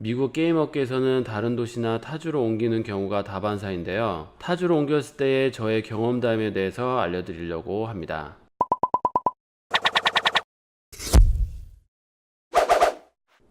미국 게임 업계에서는 다른 도시나 타주로 옮기는 경우가 다반사인데요. 타주로 옮겼을 때의 저의 경험담에 대해서 알려드리려고 합니다.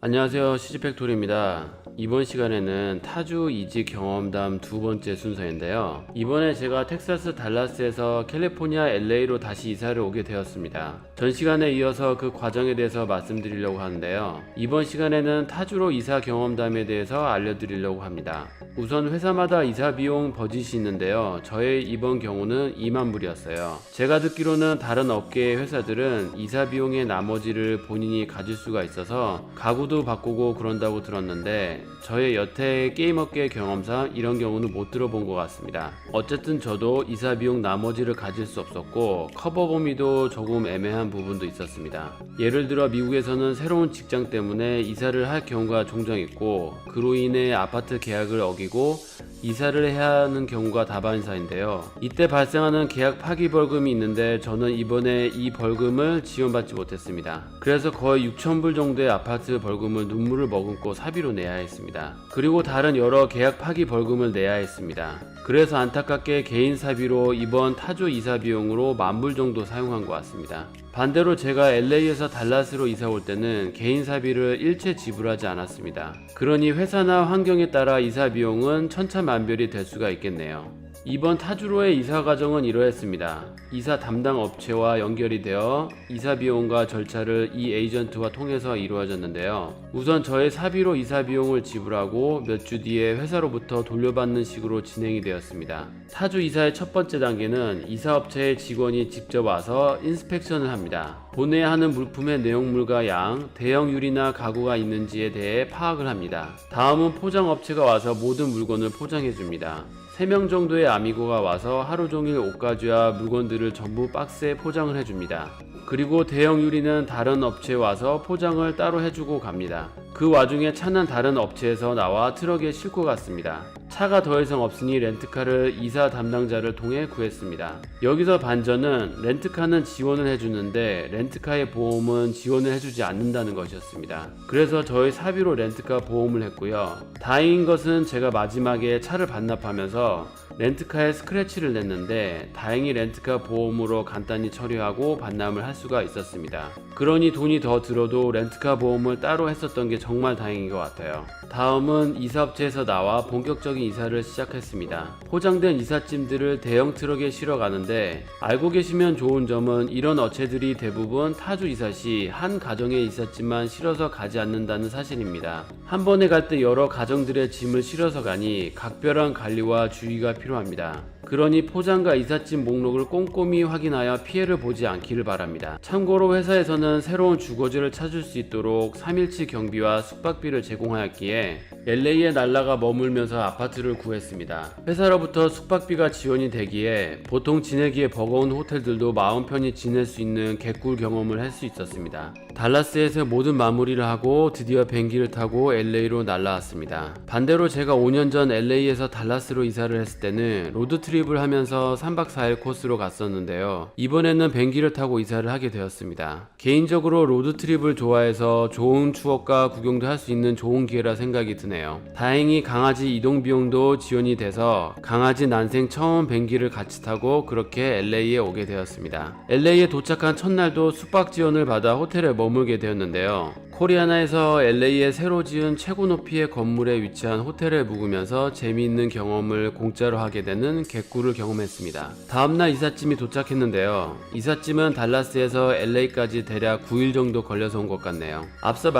안녕하세요, 시즈팩토리입니다. 이번 시간에는 타주 이직 경험담 두 번째 순서인데요. 이번에 제가 텍사스 달라스에서 캘리포니아 LA로 다시 이사를 오게 되었습니다. 전 시간에 이어서 그 과정에 대해서 말씀드리려고 하는데요. 이번 시간에는 타주로 이사 경험담에 대해서 알려드리려고 합니다. 우선 회사마다 이사 비용 버짓이 있는데요. 저의 이번 경우는 2만 불이었어요. 제가 듣기로는 다른 업계의 회사들은 이사 비용의 나머지를 본인이 가질 수가 있어서 가구도 바꾸고 그런다고 들었는데 저의 여태 게임업계 경험상 이런 경우는 못 들어본 것 같습니다. 어쨌든 저도 이사 비용 나머지를 가질 수 없었고 커버 범위도 조금 애매한 부분도 있었습니다. 예를 들어 미국에서는 새로운 직장 때문에 이사를 할 경우가 종종 있고 그로 인해 아파트 계약을 어기고 이사를 해야 하는 경우가 다반사인데요. 이때 발생하는 계약 파기 벌금이 있는데 저는 이번에 이 벌금을 지원받지 못했습니다. 그래서 거의 6,000불 정도의 아파트 벌금을 눈물을 머금고 사비로 내야 했습니다. 그리고 다른 여러 계약 파기 벌금을 내야 했습니다. 그래서 안타깝게 개인 사비로 이번 타주 이사 비용으로 10,000불 정도 사용한 것 같습니다. 반대로 제가 LA에서 달라스로 이사 올 때는 개인 사비를 일체 지불하지 않았습니다. 그러니 회사나 환경에 따라 이사 비용은 천차만별이 될 수가 있겠네요. 이번 타주로의 이사 과정은 이러했습니다. 이사 담당 업체와 연결이 되어 이사 비용과 절차를 이 에이전트와 통해서 이루어졌는데요. 우선 저의 사비로 이사 비용을 지불하고 몇 주 뒤에 회사로부터 돌려받는 식으로 진행이 되었습니다. 타주 이사의 첫 번째 단계는 이사업체의 직원이 직접 와서 인스펙션을 합니다. 보내야 하는 물품의 내용물과 양, 대형 유리나 가구가 있는지에 대해 파악을 합니다. 다음은 포장업체가 와서 모든 물건을 포장해 줍니다. 3명 정도의 아미고가 와서 하루 종일 옷가지와 물건들을 전부 박스에 포장을 해줍니다. 그리고 대형 유리는 다른 업체에 와서 포장을 따로 해주고 갑니다. 그 와중에 차는 다른 업체에서 나와 트럭에 싣고 갔습니다. 차가 더 이상 없으니 렌트카를 이사 담당자를 통해 구했습니다. 여기서 반전은 렌트카는 지원을 해주는데 렌트카의 보험은 지원을 해주지 않는다는 것이었습니다. 그래서 저희 사비로 렌트카 보험을 했고요. 다행인 것은 제가 마지막에 차를 반납하면서 렌트카에 스크래치를 냈는데 다행히 렌트카 보험으로 간단히 처리하고 반납을 할 수가 있었습니다. 그러니 돈이 더 들어도 렌트카 보험을 따로 했었던 게 정말 다행인 것 같아요. 다음은 이사업체에서 나와 본격적인 이사를 시작했습니다. 포장된 이삿짐들을 대형 트럭에 실어 가는데 알고 계시면 좋은 점은 이런 업체들이 대부분 타주 이사 시 한 가정의 이삿짐만 실어서 가지 않는다는 사실입니다. 한 번에 갈 때 여러 가정들의 짐을 실어서 가니 각별한 관리와 주의가 필요합니다. 그러니 포장과 이삿짐 목록을 꼼꼼히 확인하여 피해를 보지 않기를 바랍니다. 참고로 회사에서는 새로운 주거지를 찾을 수 있도록 3일치 경비와 숙박비를 제공하였기에 LA에 날라가 머물면서 아파트를 구했습니다. 회사로부터 숙박비가 지원이 되기에 보통 지내기에 버거운 호텔들도 마음 편히 지낼 수 있는 개꿀 경험을 할 수 있었습니다. 달라스에서 모든 마무리를 하고 드디어 비행기를 타고 LA로 날아왔습니다. 반대로 제가 5년 전 LA에서 달라스로 이사를 했을 때는 로드트립을 하면서 3박 4일 코스로 갔었는데요. 이번에는 비행기를 타고 이사를 하게 되었습니다. 개인적으로 로드트립을 좋아해서 좋은 추억과 구경도 할 수 있는 좋은 기회라 생각이 드네요. 다행히 강아지 이동 비용도 지원이 돼서 강아지 난생 처음 비행기를 같이 타고 그렇게 LA에 오게 되었습니다. LA에 도착한 첫날도 숙박 지원을 받아 호텔에 머물게 되었는데요. 코리아나에서 LA에 새로 지은 최고 높이의 건물에 위치한 호텔에 묵으면서 재미있는 경험을 공짜로 하게 되는 개꿀을 경험했습니다. 다음날 이삿짐이 도착했는데요. 이삿짐은 달라스에서 LA까지 대략 9일 정도 걸려서 온 것 같네요. 앞서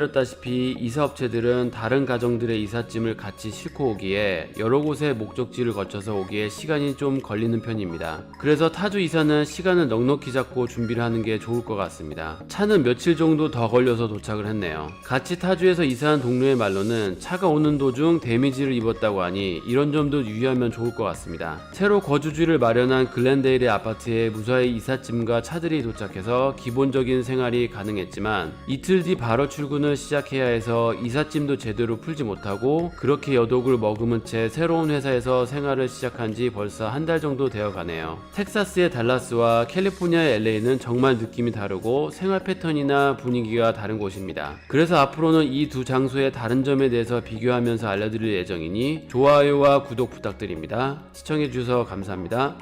말씀드렸다시피 이사업체들은 다른 가정들의 이삿짐을 같이 싣고 오기에 여러 곳의 목적지를 거쳐서 오기에 시간이 좀 걸리는 편입니다. 그래서 타주 이사는 시간을 넉넉히 잡고 준비를 하는 게 좋을 것 같습니다. 차는 며칠 정도 더 걸려서 도착을 했네요. 같이 타주에서 이사한 동료의 말로는 차가 오는 도중 데미지를 입었다고 하니 이런 점도 유의하면 좋을 것 같습니다. 새로 거주지를 마련한 글렌데일의 아파트에 무사히 이삿짐과 차들이 도착해서 기본적인 생활이 가능했지만 이틀 뒤 바로 출근을 시작해야 해서 이삿짐도 제대로 풀지 못하고 그렇게 여독을 머금은 채 새로운 회사에서 생활을 시작한 지 벌써 한 달 정도 되어 가네요. 텍사스의 달라스와 캘리포니아의 LA는 정말 느낌이 다르고 생활 패턴이나 분위기가 다른 곳이 곳입니다. 그래서 앞으로는 이 두 장소의 다른 점에 대해서 비교하면서 알려드릴 예정이니 좋아요와 구독 부탁드립니다. 시청해주셔서 감사합니다.